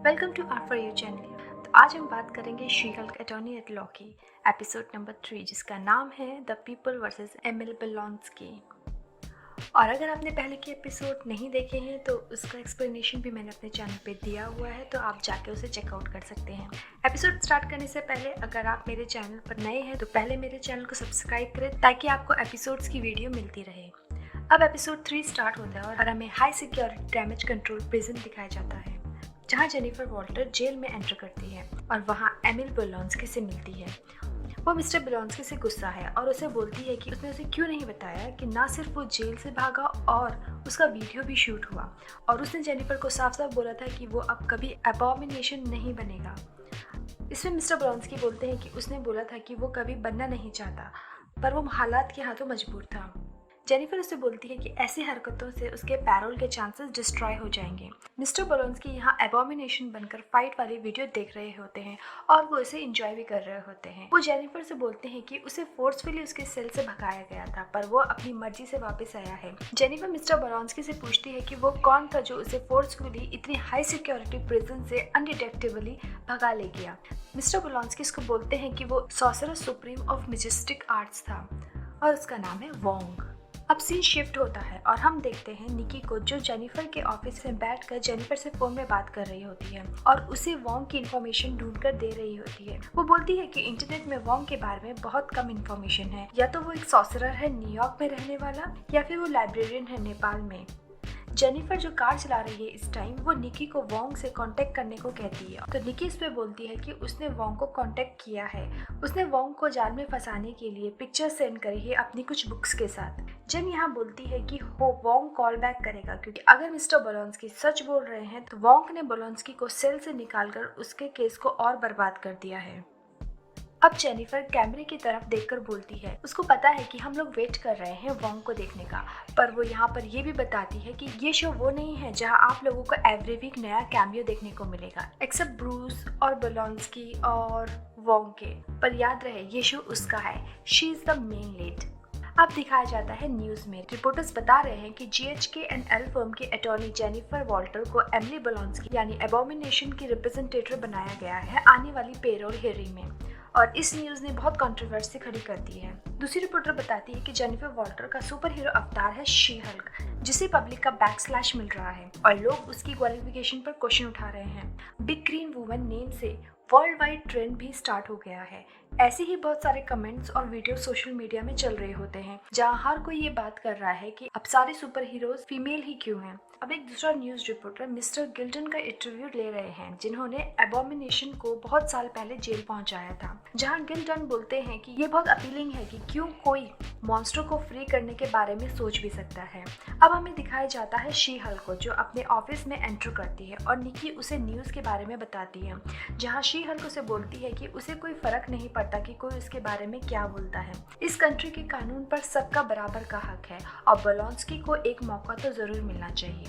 Welcome to R for you channel. तो आज हम बात करेंगे She Hulk attorney at law की एपिसोड नंबर 3, जिसका नाम है the people versus Emil Blonsky. और अगर आपने पहले के एपिसोड नहीं देखे हैं तो उसका एक्सप्लेनेशन भी मैंने अपने चैनल पे दिया हुआ है, तो आप जाके उसे चेकआउट कर सकते हैं। एपिसोड स्टार्ट करने से पहले अगर आप मेरे चैनल पर नए हैं तो पहले मेरे चैनल को सब्सक्राइब करें ताकि आपको एपिसोड्स की वीडियो मिलती रहे। अब एपिसोड 3 स्टार्ट होता है और हमें high security damage control prison दिखाया जाता है, जहाँ जेनिफर वॉल्टर जेल में एंटर करती है और वहाँ एमिल बेलोंस्की से मिलती है। वो मिस्टर बेलोंस्की से गुस्सा है और उसे बोलती है कि उसने उसे क्यों नहीं बताया कि ना सिर्फ वो जेल से भागा और उसका वीडियो भी शूट हुआ, और उसने जेनिफर को साफ साफ बोला था कि वो अब कभी अबॉमिनेशन नहीं बनेगा। इसमें मिस्टर बेलोंस्की बोलते हैं कि उसने बोला था कि वो कभी बनना नहीं चाहता, पर वो हालात के हाथों मजबूर था। जेनिफर उसे बोलती है कि ऐसी हरकतों से उसके पैरोल के चांसेस डिस्ट्रॉय हो जाएंगे। मिस्टर बेलोंस्की यहाँ एबॉमिनेशन बनकर फाइट वाली वीडियो देख रहे होते हैं और वो इसे एंजॉय भी कर रहे होते हैं। वो जेनिफर से बोलते हैं कि उसे फोर्सफुली उसके सेल से भगाया गया था, पर वो अपनी मर्जी से वापस आया है। जेनिफर मिस्टर बेलोंस्की से पूछती है कि वो कौन था जो उसे फोर्सफुली इतनी हाई सिक्योरिटी प्रिजन से अनडिटेक्टेबली भगा ले गया। मिस्टर बेलोंस्की उसको बोलते हैं कि वो sorcerer supreme of majestic arts था और उसका नाम है वोंग। अब सीन शिफ्ट होता है और हम देखते हैं निकी को, जो जेनिफर के ऑफिस में बैठकर जेनिफर से फोन में बात कर रही होती है और उसे वोंग की इन्फॉर्मेशन ढूंढकर दे रही होती है। वो बोलती है कि इंटरनेट में वोंग के बारे में बहुत कम इन्फॉर्मेशन है, या तो वो एक सॉर्सरर है न्यूयॉर्क में रहने वाला, या फिर वो लाइब्रेरियन है नेपाल में। जेनिफर जो कार चला रही है इस टाइम, वो निकी को वोंग से कांटेक्ट करने को कहती है। तो निकी इस पे बोलती है कि उसने वोंग को कांटेक्ट किया है। उसने वोंग को जाल में फंसाने के लिए पिक्चर सेंड करी है अपनी कुछ बुक्स के साथ। जेन यहाँ बोलती है कि वोंग कॉल बैक करेगा, क्योंकि अगर मिस्टर बेलोंस्की सच बोल रहे हैं तो वोंग ने बेलोंस्की को सेल से निकालकर उसके केस को और बर्बाद कर दिया है। अब जेनिफर कैमरे की तरफ देखकर बोलती है, उसको पता है कि हम लोग वेट कर रहे हैं वोंग को देखने का, पर वो यहाँ पर ये भी बताती है कि ये शो वो नहीं है जहाँ आप लोगों को एवरी वीक नया कैमियो देखने को मिलेगा, एक्सेप्ट ब्रूस और बेलोंस्की और वोंग के। पर याद रहे, ये शो उसका है। She is the main lead. अब दिखाया जाता है न्यूज में। रिपोर्टर्स बता रहे हैं कि GHK&L फर्म की अटॉर्नी जेनिफर वॉल्टर को एमिली बेलोंस्की यानी एबॉमिनेशन की रिप्रेजेंटेटिव बनाया गया है आने वाली पेरोल हियरिंग में, और इस न्यूज़ ने बहुत कंट्रोवर्सी खड़ी कर दी है। दूसरी रिपोर्टर बताती है कि जेनिफर वॉल्टर का सुपर हीरो अवतार है शी हल्क, जिसे पब्लिक का बैकस्लैश मिल रहा है और लोग उसकी क्वालिफिकेशन पर क्वेश्चन उठा रहे हैं। बिग ग्रीन वुमन नेम से वर्ल्ड वाइड ट्रेंड भी स्टार्ट हो गया है। ऐसे ही बहुत सारे कमेंट्स और वीडियो सोशल मीडिया में चल रहे होते हैं, जहां हर कोई ये बात कर रहा है कि अब सारे सुपर हीरोज फीमेल ही क्यों हैं। अब एक दूसरा न्यूज रिपोर्टर मिस्टर गिल्टन का इंटरव्यू ले रहे हैं, जिन्होंने एबॉमिनेशन को बहुत साल पहले जेल पहुंचाया था। जहां गिल्टन बोलते हैं कि ये बहुत अपीलिंग है कि क्यों कोई मॉन्स्टर को फ्री करने के बारे में सोच भी सकता है। अब हमें दिखाया जाता है शी हल्क को, जो अपने ऑफिस में एंटर करती है और निकी उसे न्यूज के बारे में बताती है, जहाँ शी हल्क उसे बोलती है कि उसे कोई फर्क नहीं पड़ता कि कोई उसके बारे में क्या बोलता है। इस कंट्री के कानून पर सबका बराबर का हक है और बेलोंस्की को एक मौका तो जरूर मिलना चाहिए।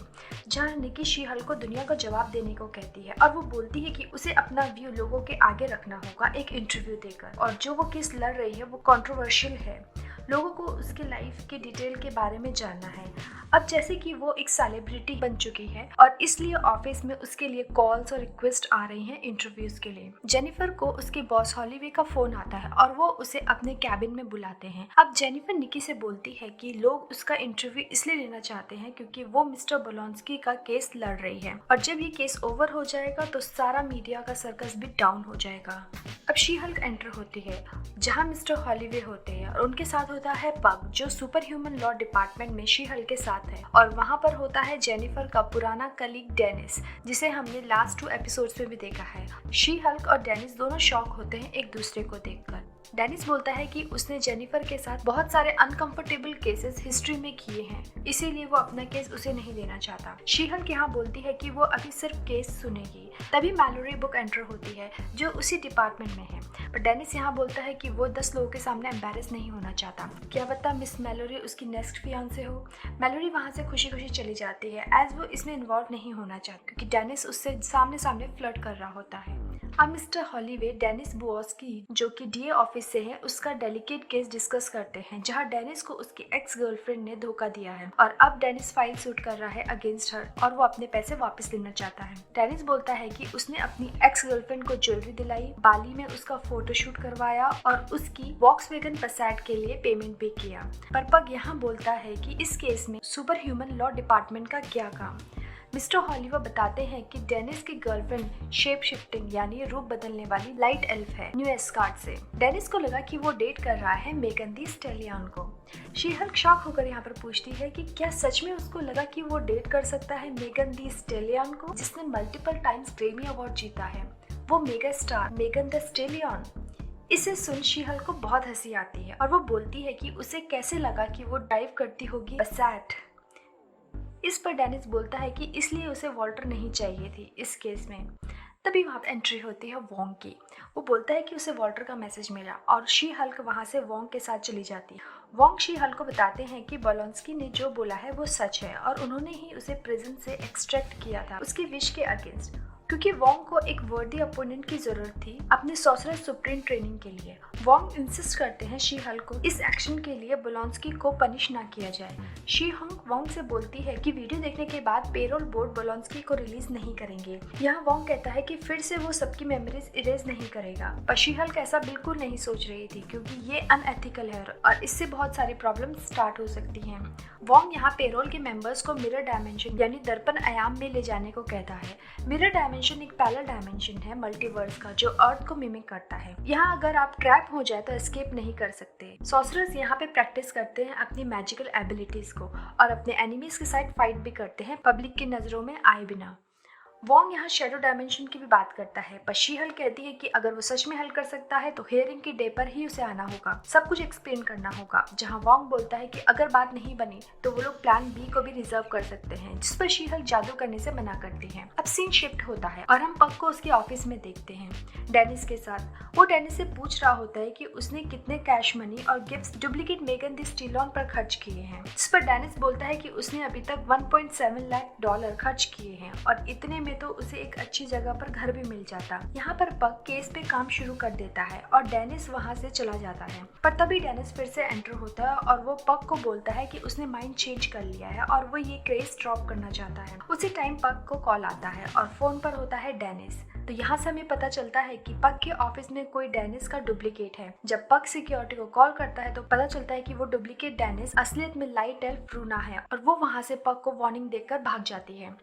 जहाँ निकी शी हल्क को दुनिया का जवाब देने को कहती है और वो बोलती है कि उसे अपना व्यू लोगों के आगे रखना होगा एक इंटरव्यू देकर, और जो वो केस लड़ रही है वो कंट्रोवर्शियल है। लोगों को उसके लाइफ के डिटेल के बारे में जानना है। अब जैसे कि वो एक सेलिब्रिटी बन चुकी है और इसलिए ऑफिस में उसके लिए कॉल्स और रिक्वेस्ट आ रही हैं इंटरव्यूज के लिए। जेनिफर को उसके बॉस हॉलीवे का फोन आता है और वो उसे अपने कैबिन में बुलाते हैं। अब जेनिफर निकी से बोलती है कि लोग उसका इंटरव्यू इसलिए लेना चाहते हैं क्योंकि वो मिस्टर बेलोंस्की का केस लड़ रही है, और जब ये केस ओवर हो जाएगा तो सारा मीडिया का सर्कस भी डाउन हो जाएगा। अब शी हल्क एंटर होती है, जहाँ मिस्टर हॉलीवे होते हैं और उनके साथ होता है पग, जो सुपर ह्यूमन लॉ डिपार्टमेंट में शी हल्क के साथ है, और वहाँ पर होता है जेनिफर का पुराना कलीग डेनिस, जिसे हमने लास्ट 2 एपिसोड्स में भी देखा है। शी हल्क और डेनिस दोनों शॉक होते हैं एक दूसरे को देखकर। डेनिस बोलता है कि उसने जेनिफर के साथ बहुत सारे अनकंफर्टेबल केसेस हिस्ट्री में किए हैं, इसीलिए वो अपना केस उसे नहीं देना चाहता। शी हल्क यहाँ बोलती है कि वो अभी सिर्फ केस सुनेगी। तभी मैलोरी बुक एंटर होती है, जो उसी डिपार्टमेंट में है, पर डेनिस यहाँ बोलता है कि वो 10 लोगों के सामने एम्बैरेस नहीं होना चाहता। क्या पता मिस मैलोरी उसकी नेक्स्ट फियांसे हो। मैलोरी वहाँ से खुशी खुशी चली जाती है, एज वो इसमें इन्वॉल्व नहीं होना चाहती, क्योंकि डेनिस उससे सामने सामने फ्लर्ट कर रहा होता है। अब मिस्टर हॉलीवे डेनिस बुओस्की जो कि डीए ऑफिस से है उसका डेलिकेट केस डिस्कस करते हैं जहां डेनिस को उसकी एक्स गर्लफ्रेंड ने धोखा दिया है और अब डेनिस फाइल शूट कर रहा है अगेंस्ट हर और वो अपने पैसे वापस लेना चाहता है। डेनिस बोलता है कि उसने अपनी एक्स गर्लफ्रेंड को ज्वेलरी दिलाई, बाली में उसका फोटोशूट करवाया और उसकी वॉक्सवैगन पैसेट के लिए पेमेंट भी किया। पर पग यहाँ बोलता है कि इस केस में सुपर ह्यूमन लॉ डिपार्टमेंट का क्या काम। मिस्टर हॉलीवर बताते हैं कि डेनिस की गर्लफ्रेंड शेप शिफ्टिंग यानी रूप बदलने वाली लाइट एल्फ है न्यू एस्गार्ड से। डेनिस को लगा कि वो डेट कर रहा है मेगन दी स्टेलियन को। शी हल्क शॉक होकर यहाँ पर पूछती है कि क्या सच में उसको लगा कि वो डेट कर सकता है मेगन दी स्टेलियन को जिसने मल्टीपल टाइम्स ग्रैमी अवार्ड जीता है, वो mega star Megan the stallion. इसे सुन शी हल्क को बहुत हंसी आती है और वो बोलती है कि उसे कैसे लगा कि वो ड्राइव करती होगी पैसेट। इस पर डेनिस बोलता है कि इसलिए उसे वॉल्टर नहीं चाहिए थी इस केस में। तभी वहाँ एंट्री होती है वोंग की। वो बोलता है कि उसे वॉल्टर का मैसेज मिला और शी हल्क वहाँ से वोंग के साथ चली जाती है। वोंग शी हल्क को बताते हैं कि बोलोंस्की ने जो बोला है वो सच है और उन्होंने ही उसे प्रिजन से एक्सट्रैक्ट किया था उसकी विश के अगेंस्ट, क्योंकि वोंग को एक वर्दी अपोनेंट की जरूरत थी अपने सॉर्सरर सुप्रीम ट्रेनिंग के लिए। वोंग इंसिस्ट करते हैं शी हल्क को इस एक्शन के लिए बोलोंस्की को पनिश ना किया जाए। शी हंग वोंग से बोलती है कि वीडियो देखने के बाद पेरोल बोर्ड बोलोंस्की को रिलीज नहीं करेंगे। यहाँ वोंग कहता है कि फिर से वो सबकी मेमोरीज इरेज नहीं करेगा, पर शी हल्क ऐसा बिल्कुल नहीं सोच रही थी क्योंकि ये अनएथिकल है और इससे बहुत सारी प्रॉब्लम स्टार्ट हो सकती हैं। वोंग यहाँ पेरोल के मेंबर्स को मिरर डायमेंशन यानी दर्पण आयाम में ले जाने को कहता है। मिरर डायमेंशन एक पैरेलल डायमेंशन है मल्टीवर्स का जो अर्थ को मिमिक करता है। यहाँ अगर आप ट्रैप हो जाए तो एस्केप नहीं कर सकते। सॉर्सरर्स यहाँ पे प्रैक्टिस करते हैं अपनी मैजिकल एबिलिटीज को और अपने एनिमीज के साथ फाइट भी करते हैं पब्लिक की नजरों में आए बिना। वोंग यहाँ शेडो डायमेंशन की भी बात करता है, पर शी हल्क कहती है कि अगर वो सच में हल कर सकता है तो हियरिंग की डे पर ही उसे आना होगा, सब कुछ एक्सप्लेन करना होगा। जहाँ वोंग बोलता है कि अगर बात नहीं बनी तो वो लोग प्लान बी को भी रिजर्व कर सकते हैं, जिस पर शी हल्क जादू करने से मना करती है। अब सीन शिफ्ट होता है और हम पग को उसके ऑफिस में देखते हैं डेनिस के साथ। वो डेनिस से पूछ रहा होता है कि उसने कितने कैश मनी और गिफ्ट्स डुप्लीकेट मेगन दी स्टेलियन पर खर्च किए हैं, जिस पर डेनिस बोलता है कि उसने अभी तक $1.7 लाख खर्च किए हैं और इतने तो उसे एक अच्छी जगह पर घर भी मिल जाता। यहाँ पर पग केस पे काम शुरू कर देता है और डेनिस वहाँ से चला जाता है, पर तभी डेनिस फिर से एंटर होता है और वो पग को बोलता है कि उसने माइंड चेंज कर लिया है और वो ये केस ड्रॉप करना चाहता है। उसी टाइम पग को कॉल आता है और फोन पर होता है डेनिस। तो यहाँ से हमें पता चलता है कि पग के ऑफिस में कोई डेनिस का डुप्लीकेट है। जब पग सिक्योरिटी को कॉल करता है तो पता चलता है कि वो डुप्लीकेट डेनिस असलियत में लाइट एल्फ रूना है और वो वहाँ से पग को वार्निंग देकर भाग जाती है।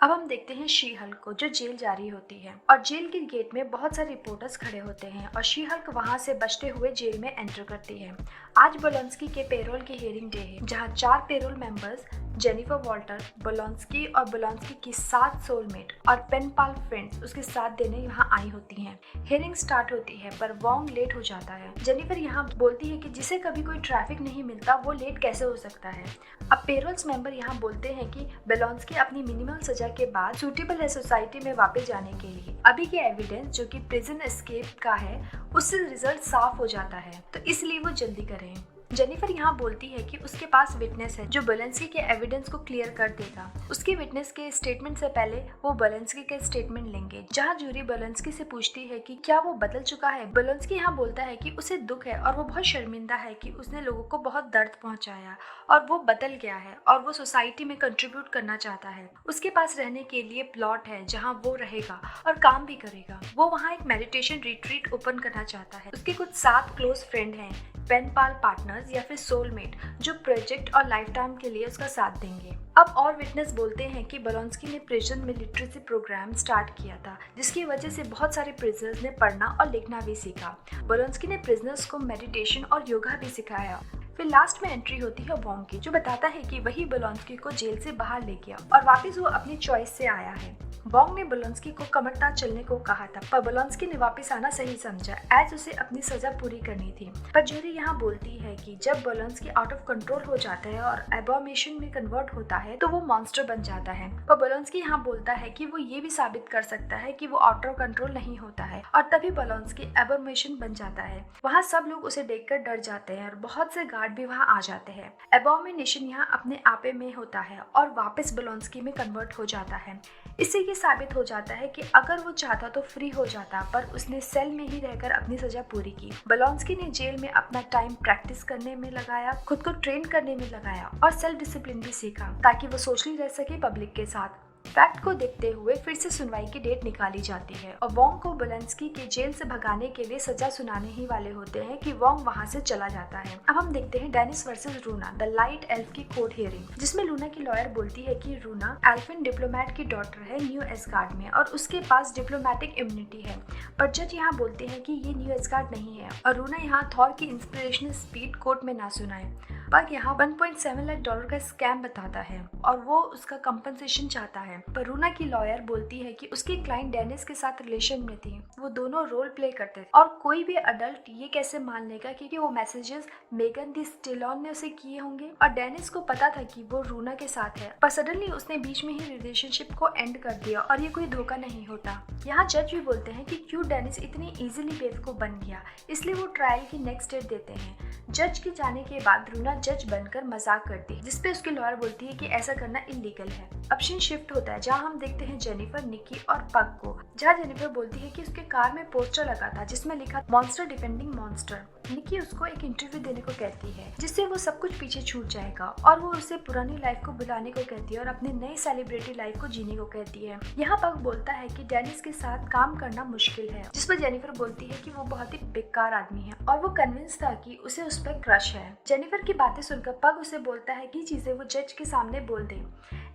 अब हम देखते हैं शी हल्क को जो जेल जा रही होती है और जेल के गेट में बहुत सारे रिपोर्टर्स खड़े होते हैं और शी हल्क वहां से बचते हुए जेल में एंटर करती है। आज बोलोंस्की के पेरोल की हियरिंग डे है जहां 4 पेरोल मेंबर्स जेनिफर वॉल्टर, बोलोंस्की और बोलोंस्की की 7 सोलमेट और पेन पाल फ्रेंड्स उसके साथ देने यहाँ आई होती हैं। हियरिंग स्टार्ट होती है पर वोंग लेट हो जाता है। जेनिफर यहाँ बोलती है कि जिसे कभी कोई ट्रैफिक नहीं मिलता वो लेट कैसे हो सकता है। अब पेरोल्स मेंबर यहाँ बोलते हैं कि बोलोंस्की अपनी मिनिमल सजा के बाद सूटेबल है सोसाइटी में वापस जाने के लिए। अभी के एविडेंस जो कि प्रिजन एस्केप का है उससे रिजल्ट साफ हो जाता है, तो इसलिए वो जल्दी करें। जेनिफर यहाँ बोलती है कि उसके पास विटनेस है जो बोलोंस्की के एविडेंस को क्लियर कर देगा। उसके विटनेस के स्टेटमेंट से पहले वो बोलोंस्की के स्टेटमेंट लेंगे। जहाँ जूरी बोलोंस्की से पूछती है कि क्या वो बदल चुका है, बोलोंस्की यहाँ बोलता है कि उसे दुख है और वो बहुत शर्मिंदा है कि उसने लोगों को बहुत दर्द पहुंचाया और वो बदल गया है और वो सोसाइटी में कंट्रीब्यूट करना चाहता है। उसके पास रहने के लिए प्लॉट है जहाँ वो रहेगा और काम भी करेगा। वो वहाँ एक मेडिटेशन रिट्रीट ओपन करना चाहता है। उसके कुछ 7 क्लोज फ्रेंड हैं, पेन पाल पार्टनर्स या फिर सोलमेट, जो प्रोजेक्ट और लाइफ टाइम के लिए उसका साथ देंगे। अब और विटनेस बोलते हैं कि बोलोंस्की ने प्रिजन में लिटरेसी प्रोग्राम स्टार्ट किया था जिसकी वजह से बहुत सारे प्रिजनर्स ने पढ़ना और लिखना भी सीखा। बोलोंस्की ने प्रिजनर्स को मेडिटेशन और योगा भी सिखाया। फिर लास्ट में एंट्री होती है वोंग की जो बताता है कि वही बोलोंस्की को जेल से बाहर ले गया और वापस वो अपनी चॉइस से आया है। वोंग ने बोलोंस्की को कमरताज चलने को कहा था पर बोलोंस्की ने वापस आना सही समझा एज उसे अपनी सजा पूरी करनी थी। पर जूरी यहाँ बोलती है कि जब बोलोंस्की आउट ऑफ कंट्रोल हो जाता है और एबॉर्मेशन में कन्वर्ट होता है तो वो मॉन्स्टर बन जाता है। पर बोलोंस्की यहाँ बोलता है कि वो ये भी साबित कर सकता है कि वो आउट ऑफ कंट्रोल नहीं होता है और तभी बोलोंस्की एबॉर्मेशन बन जाता है। वहाँ सब लोग उसे देखकर डर जाते हैं और बहुत से गार्ड भी वहाँ आ जाते हैं। एबॉर्मेशन यहाँ अपने आपे में होता है और वापस बोलोंस्की में कन्वर्ट हो जाता है। इससे ये साबित हो जाता है कि अगर वो चाहता तो फ्री हो जाता, पर उसने सेल में ही रहकर अपनी सजा पूरी की। बोलांस्की ने जेल में अपना टाइम प्रैक्टिस करने में लगाया, खुद को ट्रेन करने में लगाया और सेल्फ डिसिप्लिन भी सीखा ताकि वो सोशली रह सके पब्लिक के साथ। फैक्ट को देखते हुए फिर से सुनवाई की डेट निकाली जाती है और वोंग को बोलांस्की के जेल से भगाने के लिए सजा सुनाने ही वाले होते हैं कि वोंग वहां से चला जाता है। अब हम देखते हैं Dennis versus Runa the light elf की कोर्ट हियरिंग, जिसमें लूना की लॉयर बोलती है कि रूना एल्फिन डिप्लोमेट की डॉटर है न्यू एस्गार्ड में और उसके पास डिप्लोमेटिक इम्यूनिटी है, पर जज यहाँ बोलते हैं कि ये न्यू एस्गार्ड नहीं है और रूना यहाँ थॉर की इंस्पिरेशनल स्पीच कोर्ट में ना सुनाए। पग यहाँ $1.7 लाख का स्कैम बताता है और वो उसका कंपनसेशन चाहता है, पर रूना की लॉयर बोलती है कि उसके क्लाइंट डेनिस के साथ रिलेशन में थी, वो दोनों रोल प्ले करते थे और कोई भी अडल्ट ये कैसे मान लेगा कि वो मैसेजेस मेगन दी स्टेलॉन ने उसे किए होंगे। और डेनिस को पता था कि वो रूना के साथ है, पर सडनली उसने बीच में ही रिलेशनशिप को एंड कर दिया और ये कोई धोखा नहीं होता। यहाँ जज भी बोलते हैं कि क्यों डेनिस इतनी इजीली बेवकूफ बन गया, इसलिए वो ट्रायल की नेक्स्ट डेट देते हैं। जज के जाने के बाद रूना जज बनकर मजाक करती है, जिसपे उसकी लॉयर बोलती है कि ऐसा करना इलीगल है। अब सीन शिफ्ट होता है जहाँ हम देखते हैं जेनिफर, निकी और पग को, जहाँ जेनिफर बोलती है कि उसके कार में पोस्टर लगा था जिसमें लिखा मॉन्स्टर डिफेंडिंग मॉन्स्टर। निकी उसको एक इंटरव्यू देने को कहती है जिससे वो सब कुछ पीछे छूट जाएगा और वो उसे पुरानी लाइफ को भुलाने को कहती है और अपनी नई सेलिब्रिटी लाइफ को जीने को कहती है। यहाँ पग बोलता है कि डेनिस के साथ काम करना मुश्किल है, जिस पर जेनिफर बोलती है कि वो बहुत ही बेकार आदमी है और वो कन्विंस था कि उसे उस पर क्रश है। जेनिफर की बातें सुनकर पग उसे बोलता है कि चीजें वो जज के सामने बोल दे।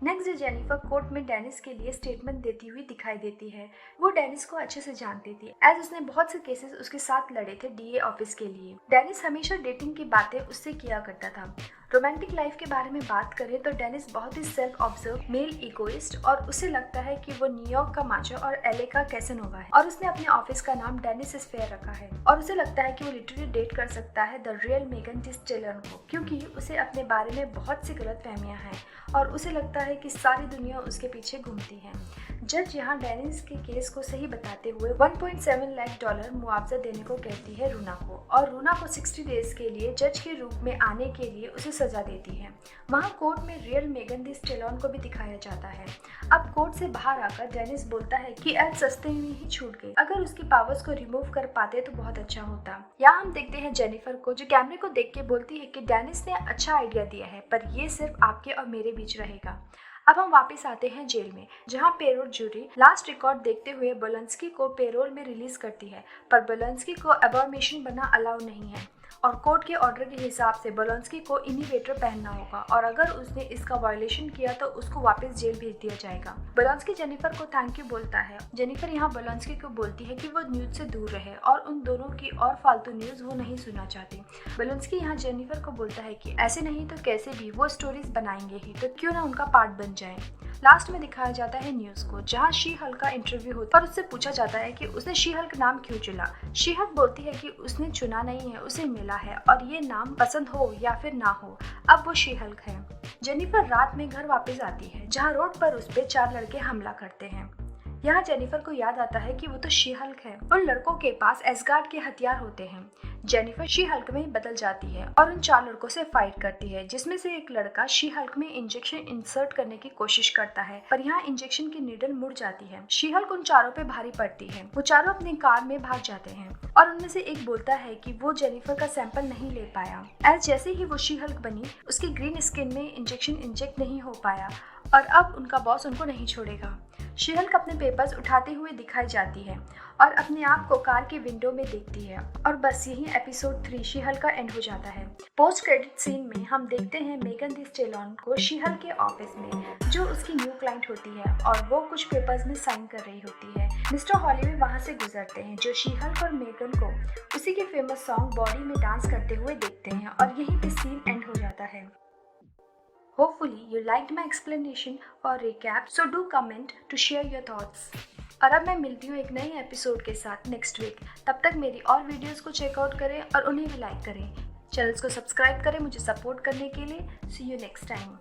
नेक्स्ट डे जेनिफर कोर्ट में डेनिस के लिए स्टेटमेंट देती हुई दिखाई देती है। वो डेनिस को अच्छे से जानती थी, एज उसने बहुत से केसेस उसके साथ लड़े थे डीए ऑफिस के लिए। डेनिस हमेशा डेटिंग की बातें उससे किया करता था। रोमांटिक लाइफ के बारे में बात करें तो डेनिस बहुत ही सेल्फ ऑब्जर्व, मेल इगोइस्ट और उसे लगता है कि वो न्यूयॉर्क का माचो और एलए का कैसनोवा है और उसने अपने ऑफिस का नाम डेनिस इज फेयर रखा है और उसे लगता है कि वो लिटरली डेट कर सकता है the real Megan the Stallone को, क्योंकि उसे अपने बारे में बहुत सी गलतफहमियां हैं और उसे लगता है कि सारी दुनिया उसके पीछे घूमती है। जज यहाँ डेनिस के केस को सही बताते हुए $1.7 लाख मुआवजा देने को कहती है रूना को और रूना को 60 डेज के लिए जज के रूप में आने के लिए उसे सजा देती है। वहाँ कोर्ट में रियल मेगन दी स्टेलॉन को भी दिखाया जाता है। अब कोर्ट से बाहर आकर डेनिस बोलता है कि एड सस्ते में ही छूट गई, अगर उसकी पावर्स को रिमूव कर पाते तो बहुत अच्छा होता। यहाँ हम देखते हैं जेनिफर को जो कैमरे को देख के बोलती है कि डेनिस ने अच्छा आइडिया दिया है, पर ये सिर्फ आपके और मेरे बीच रहेगा। अब हम वापस आते हैं जेल में, जहां पेरोल जूरी लास्ट रिकॉर्ड देखते हुए बोलांस्की को पेरोल में रिलीज करती है, पर बोलांस्की को अबॉर्मेशन बनना अलाउ नहीं है और कोर्ट के ऑर्डर के हिसाब से बोलांस्की को इनिवेटर पहनना होगा और अगर उसने इसका वायलेशन किया तो उसको वापस जेल भेज दिया जाएगा। बोलांस्की जेनिफर को थैंक यू बोलता है। जेनिफर यहाँ बोलांस्की को बोलती है कि वो न्यूज से दूर रहे और उन दोनों की और फालतू न्यूज वो नहीं सुनना चाहती। बोलांस्की यहाँ जेनिफर को बोलता है कि ऐसे नहीं तो कैसे भी वो स्टोरीज बनाएंगे ही, तो क्यों ना उनका पार्ट बन जाए। लास्ट में दिखाया जाता है न्यूज को, जहाँ शी हल्क का इंटरव्यू होता है और उससे पूछा जाता है कि उसने शी हल्क नाम क्यों चुना। शी हल्क बोलती है कि उसने चुना नहीं है, उसे मिला है और ये नाम पसंद हो या फिर ना हो, अब वो शी हल्क है। जेनिफर रात में घर वापस आती है, जहाँ रोड पर उस पे 4 लड़के हमला करते हैं। यहाँ जेनिफर को याद आता है कि वो तो शी हल्क है। उन लड़कों के पास एस्गार्ड के हथियार होते हैं। जेनिफर शी हल्क में बदल जाती है और उन 4 लड़कों से फाइट करती है, जिसमें से एक लड़का शी हल्क में इंजेक्शन इंसर्ट करने की कोशिश करता है, पर यहाँ इंजेक्शन की नीडल मुड़ जाती है। शी हल्क उन चारों पे भारी पड़ती है। वो चारों अपनी कार में भाग जाते हैं और उनमें से एक बोलता है कि वो जेनिफर का सैंपल नहीं ले पाया। एज जैसे ही वो शी हल्क बनी, उसकी ग्रीन स्किन में इंजेक्शन इंजेक्ट नहीं हो पाया और अब उनका बॉस उनको नहीं छोड़ेगा। शी हल्क अपने पेपर्स उठाते हुए दिखाई जाती है और अपने आप को कार के विंडो में देखती है और बस यही एपिसोड 3 शी हल्क का एंड हो जाता है। पोस्ट क्रेडिट सीन में हम देखते हैं मेगन दी स्टेलॉन को शी हल्क के ऑफिस में, जो उसकी न्यू क्लाइंट होती है और वो कुछ पेपर्स में साइन कर रही होती है। मिस्टर हॉलीवे वहाँ से गुजरते हैं, जो शी हल्क और मेगन को उसी के फेमस सॉन्ग बॉडी में डांस करते हुए देखते हैं और यहीं पे सीन एंड हो जाता है। Hopefully you liked my explanation or recap, so do comment to share your thoughts. और अब मैं मिलती हूँ एक नए एपिसोड के साथ नेक्स्ट वीक। तब तक मेरी और वीडियोस को चेकआउट करें और उन्हें भी लाइक करें। चैनल्स को सब्सक्राइब करें मुझे सपोर्ट करने के लिए। See you next time.